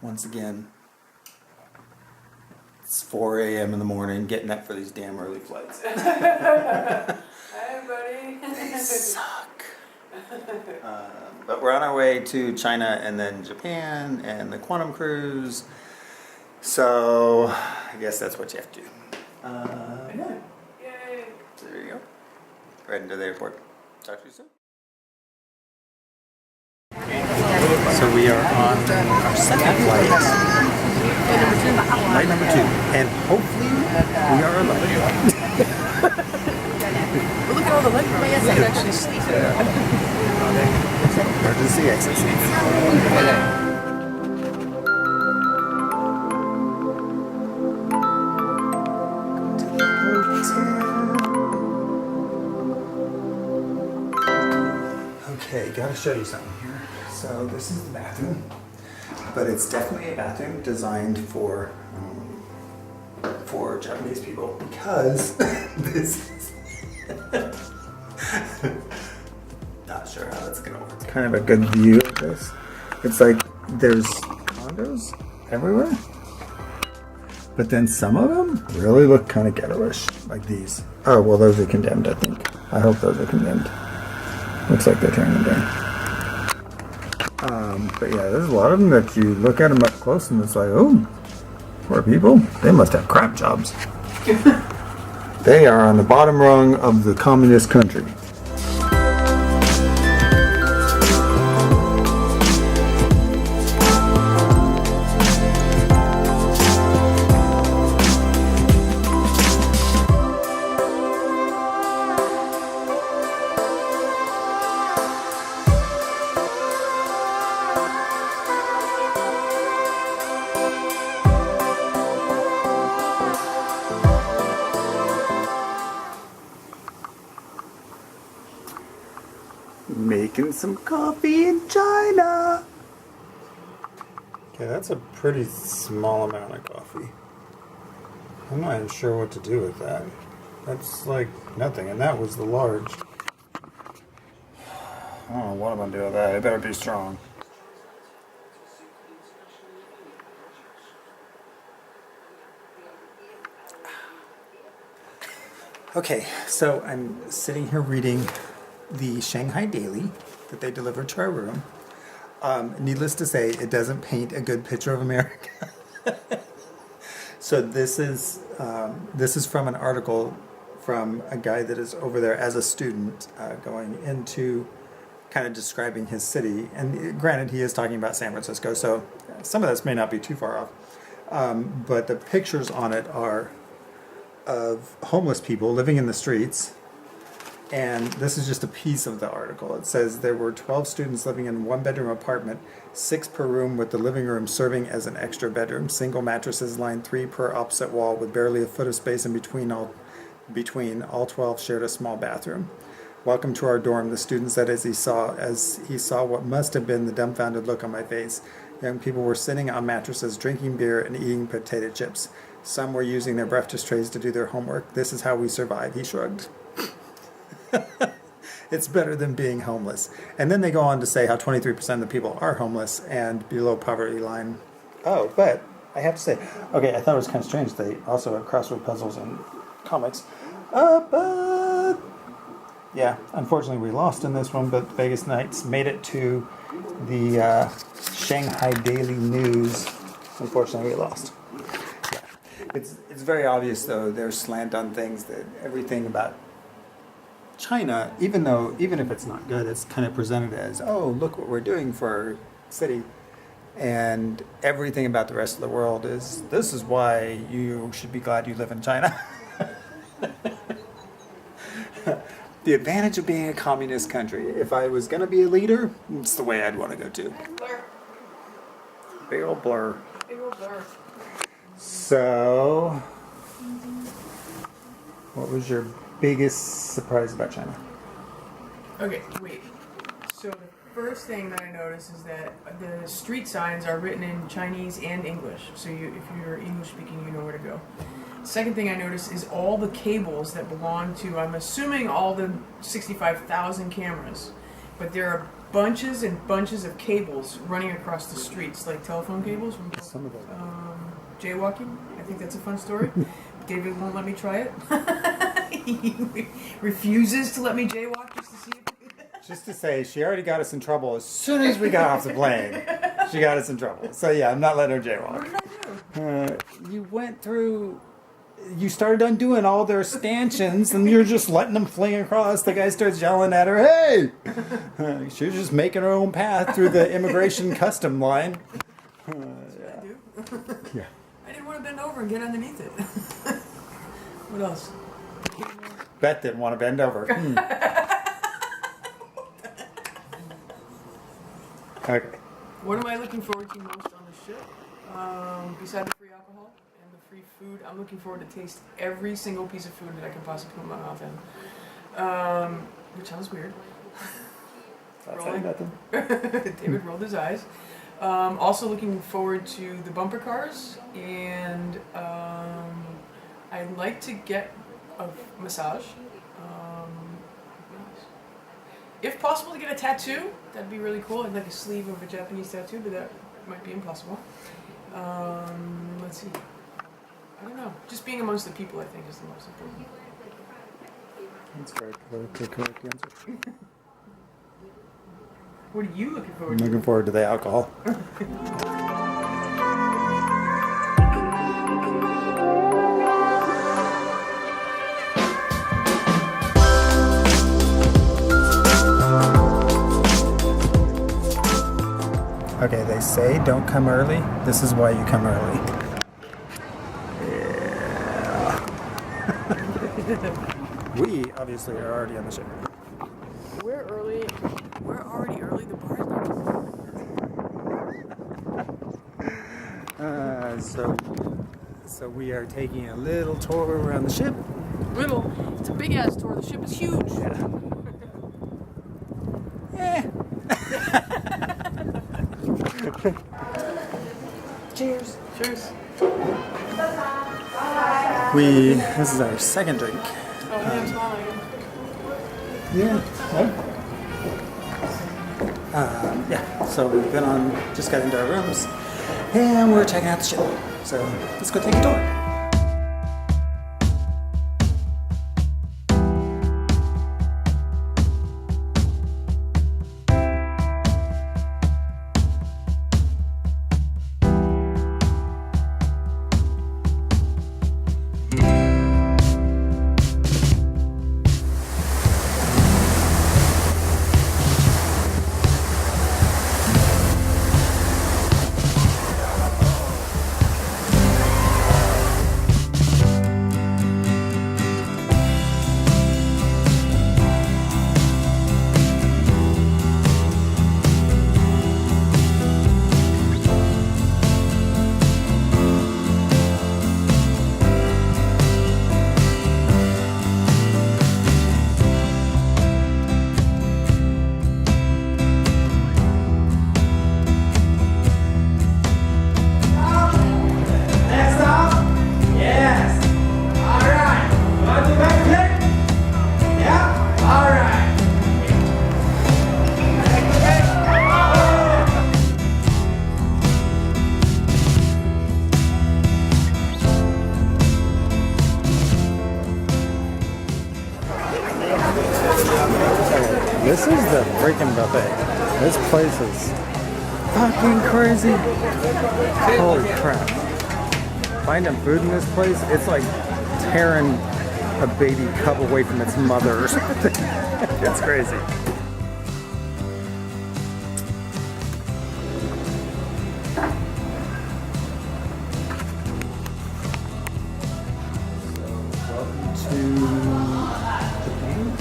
Once again, it's 4 a.m. in the morning, getting up for these damn early flights. Hi, buddy. They suck. But we're on our way to China and then Japan and the Quantum Cruise. So I guess that's what you have to do. Yeah. Yay. So there you go. Right into the airport. Talk to you soon. So we are on our second flight. Flight number 2. And hopefully we are alone. Well, look at all the light bulbs. I can actually sleep there. Emergency exit. Okay, gotta show you something here. So this is the bathroom, but it's definitely a bathroom designed for Japanese people because this is not sure how that's gonna work. Kind of a good view of this. It's like there's condos everywhere, but then some of them really look kind of ghettoish, like these. Oh well, those are condemned, I think. I hope those are condemned. Looks like they're tearing them down. But yeah, there's a lot of them that you look at them up close and it's like, oh, poor people. They must have crap jobs. They are on the bottom rung of the communist country. Making some coffee in China. Okay, that's a pretty small amount of coffee. I'm not even sure what to do with that. That's like nothing, and that was the large. I don't know what I'm gonna do with that. It better be strong. Okay, so I'm sitting here reading the Shanghai Daily that they delivered to our room. Needless to say, it doesn't paint a good picture of America. So this is from an article from a guy that is over there as a student, going into kind of describing his city. And granted, he is talking about San Francisco, so some of this may not be too far off. But the pictures on it are of homeless people living in the streets. And this is just a piece of the article. It says there were 12 students living in a one-bedroom apartment, 6 per room, with the living room serving as an extra bedroom. Single mattresses lined 3 per opposite wall, with barely a foot of space in between. All 12 shared a small bathroom. Welcome to our dorm, the student said as he saw what must have been the dumbfounded look on my face. Young people were sitting on mattresses, drinking beer and eating potato chips. Some were using their breakfast trays to do their homework. This is how we survive, he shrugged. It's better than being homeless. And then they go on to say how 23% of the people are homeless and below poverty line. Oh, but I have to say, okay, I thought it was kind of strange. They also have crossword puzzles and comics. But yeah, unfortunately we lost in this one, but Vegas Knights made it to the Shanghai Daily News. Unfortunately we lost. Yeah. It's very obvious though, their slant on things, that everything about China, even if it's not good, it's kind of presented as, oh, look what we're doing for our city. And everything about the rest of the world is, this is why you should be glad you live in China. The advantage of being a communist country. If I was going to be a leader, it's the way I'd want to go to. Blur. Big old blur. Big old blur. So, what was your biggest surprise about China? Okay, wait. So the first thing that I noticed is that the street signs are written in Chinese and English. So if you're English speaking, you know where to go. Second thing I noticed is all the cables that belong to, I'm assuming, all the 65,000 cameras. But there are bunches and bunches of cables running across the streets, like telephone cables from Some of them. jaywalking. I think that's a fun story. David won't let me try it. He refuses to let me jaywalk just to see it. Just to say, she already got us in trouble as soon as we got off the plane. She got us in trouble. So yeah, I'm not letting her jaywalk. What did I do? You went through. You started undoing all their stanchions, and you're just letting them fling across. The guy starts yelling at her, "Hey!" She was just making her own path through the immigration custom line. That's what I do. Yeah. I didn't want to bend over and get underneath it. What else? Beth didn't want to bend over. Okay. What am I looking forward to most on the ship? Besides the free alcohol and the free food, I'm looking forward to taste every single piece of food that I can possibly put my mouth in. Which sounds weird. That's saying nothing. David rolled his eyes. Also looking forward to the bumper cars, and I'd like to get a massage. If possible, to get a tattoo. That'd be really cool. I'd like a sleeve of a Japanese tattoo, but that might be impossible. Let's see. I don't know. Just being amongst the people, I think, is the most important. That's very politically correct answer. What are you looking forward I'm to? looking forward to the alcohol. Okay, they say don't come early. This is why you come early. Yeah. We obviously are already on the ship. We're early. We're already early. The bar is not open. So we are taking a little tour around the ship. Little. It's a big ass tour. The ship is huge. Yeah. Cheers. Cheers. This is our second drink. Oh, yeah, I'm smiling again. Yeah, so we've just got into our rooms, and we're checking out the ship. So let's go take a tour. This is the freaking buffet. This place is fucking crazy. Holy crap. Finding food in this place, it's like tearing a baby cub away from its mother or something. It's crazy.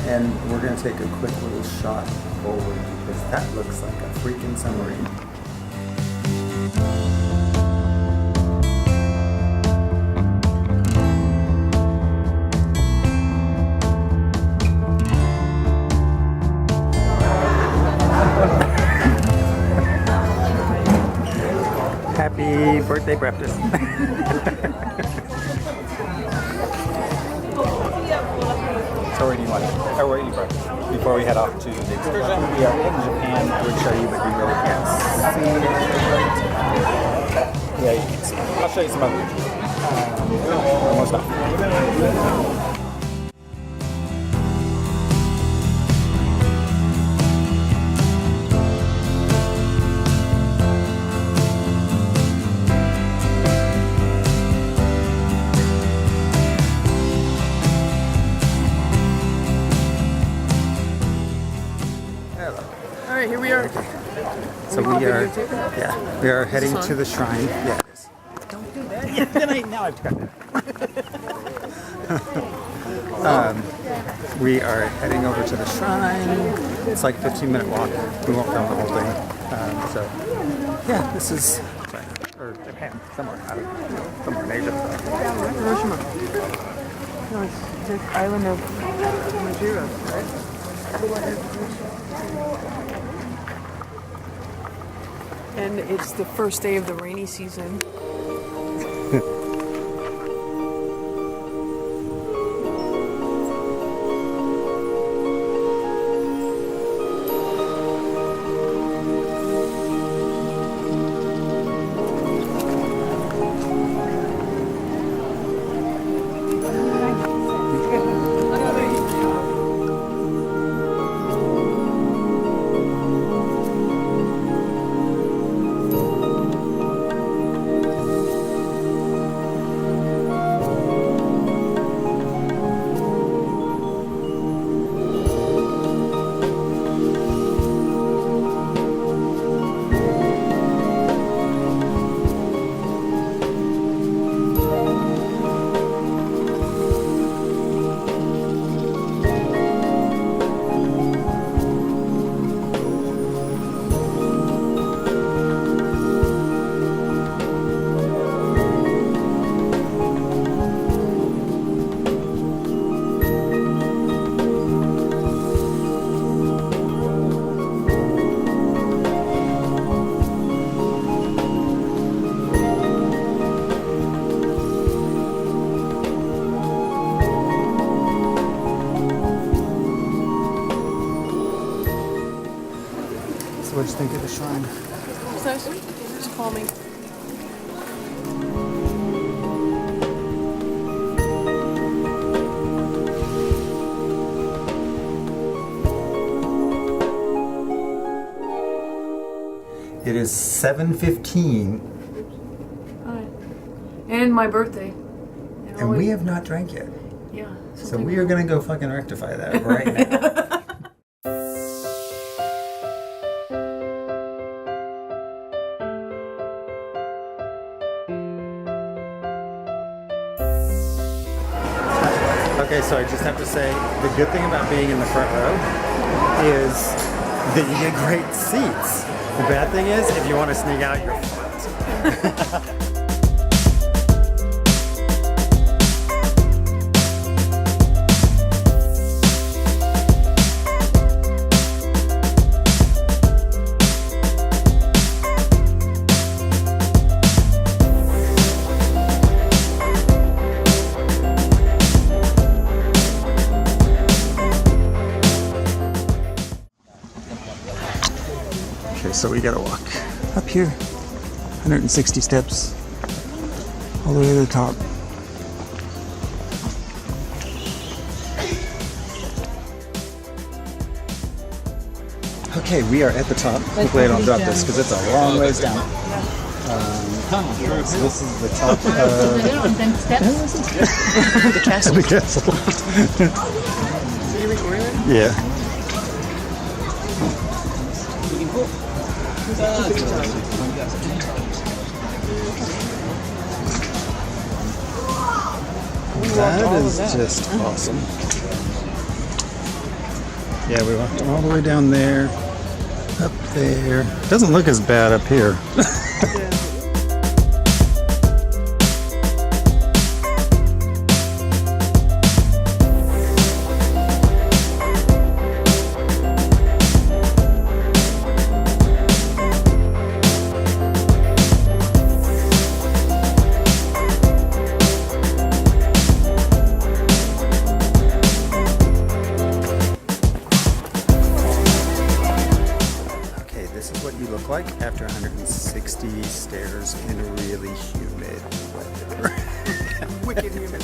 And we're going to take a quick little shot forward because that looks like a freaking submarine. Happy birthday breakfast. So we're eating lunch. Oh, we're eating breakfast. before we head off to the excursion. We are in Japan. I would show you, but you really can't see it. Yeah, you can see it. I'll show you some other pictures. Almost done. All right, here we are. So we are heading to the shrine. Yeah, it is. Don't do that. Now I've got it. We are heading over to the shrine. It's like a 15-minute walk. We won't film the whole thing. So, yeah, this is China or Japan, somewhere. I don't know, somewhere in Asia. Hiroshima. No, it's the island of Madeira, right? And it's the first day of the rainy season. So what do you think of the shrine? It's nice. Just calming. It is 7:15, Alright. And my birthday. and we have not drank yet. Yeah. So we are gonna go fucking rectify that right now. Okay, so I just have to say, the good thing about being in the front row is that you get great seats. The bad thing is, if you want to sneak out, you're fucked. Okay, so we gotta walk up here, 160 steps, all the way to the top. Okay, we are at the top. Hopefully I don't drop this because it's a long ways down. So this is the top of the castle. The castle. Yeah. That is just awesome. Yeah, we walked all the way down there, up there. Doesn't look as bad up here. really humid weather. Wicked humid.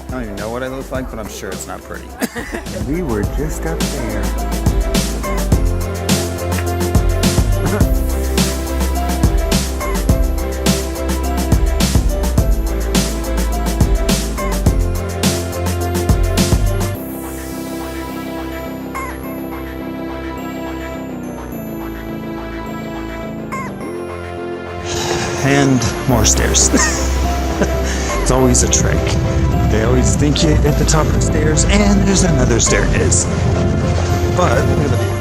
I don't even know what I look like, but I'm sure it's not pretty. We were just up there. And more stairs. It's always a trick. They always think you're at the top of the stairs and there's another staircase. But look at the view.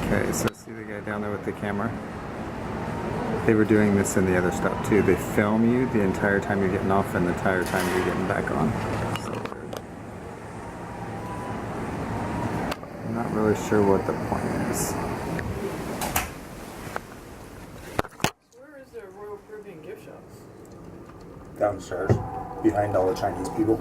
Okay, so see the guy down there with the camera? They were doing this in the other stop too. They film you the entire time you're getting off and the entire time you're getting back on. So weird. I'm not really sure what the point is. Where is the Royal Caribbean gift shop? Downstairs, behind all the Chinese people.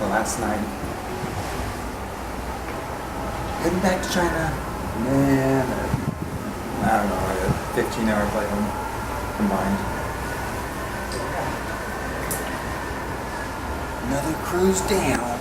Last night, heading back to China, man, I don't know, like a 15-hour flight home combined. Another cruise down.